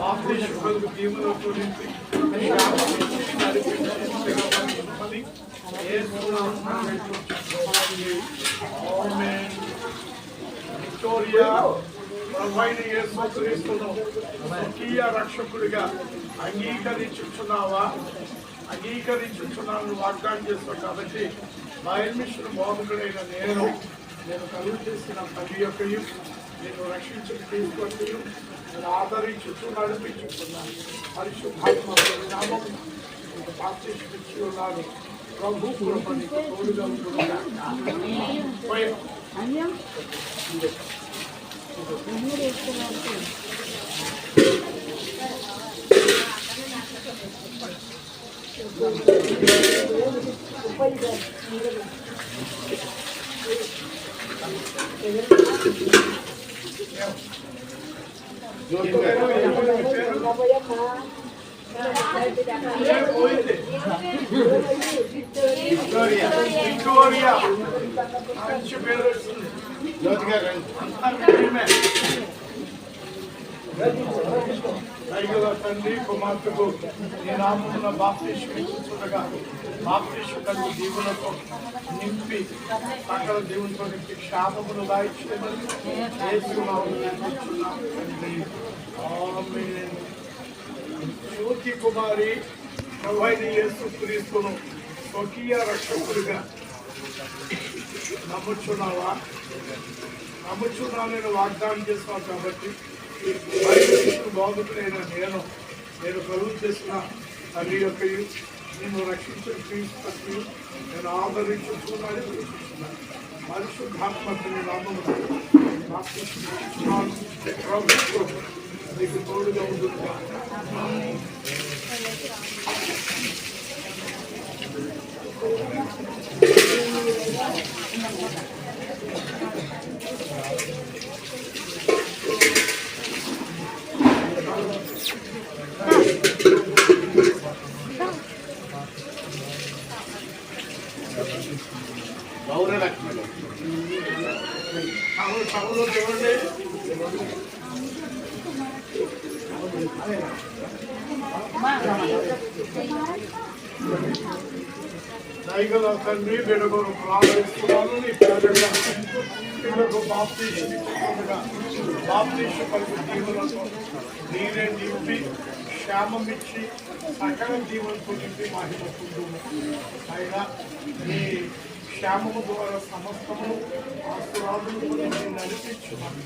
బాప్తిస్మకు దీవులతో నింపి నడిపించి విక్టోరియా ప్రభైన యేసుక్రీస్తును స్వకీయ రక్షకుడిగా అంగీకరించుచున్నావా? అంగీకరించుచున్నాను వాగ్దానం చేస్తాను. కాబట్టి బయల్మిషన్ బోధకుడైన నేను కలుగు చేసిన తల్లి యొక్కయు నేను రక్షించి తీసుకొని నేను ఆదరించుచు నడిపించుకున్నాను. పరిశుద్ధాత్మ నామం బాప్తిస్మిచ్చి ఉన్నాను. ప్రభు కృపని తోడుగా ఉండుగాక. విక్టోరియా మంచి పేరు వచ్చింది. తండ్రి కుమార్తెకు నీ నామమున బాప్తిస్మిచ్చుచుండగా బాప్తిస్మకు దీవులతో నింపి సకల దీవులతో నింపి శాపమును దాయిచ్చేయమని జ్యోతి కుమారి ప్రభైన యేసుక్రీస్తును స్వకీయ రక్షకుడిగా నమ్ముచున్నావా? నమ్ముచున్నానని వాగ్దానం చేస్తున్నావు. కాబట్టి బాగుతున్న నేను కలుగు చేసిన తల్లి యొక్కయు నేను రక్షించిన క్రీస్తు నేను ఆదరించుకున్నాను. పరిశుద్ధాత్మని నామమున ప్రభుత్వం నీకు తోడుగా ఉంటుంది. దయగల తండ్రి వెలుగును ప్రారంభిస్తున్నాను. నీ పేరుగా పిల్లలకు బాప్తిస్మకు దీవులతో నీరే నింపి క్షేమమిచ్చి సకల దీవులతో నింపి మహిమ పొందుము. అయినా నీ క్షేమము ద్వారా సమస్తము ఆశీర్వాదములు నడిపించున్నాను.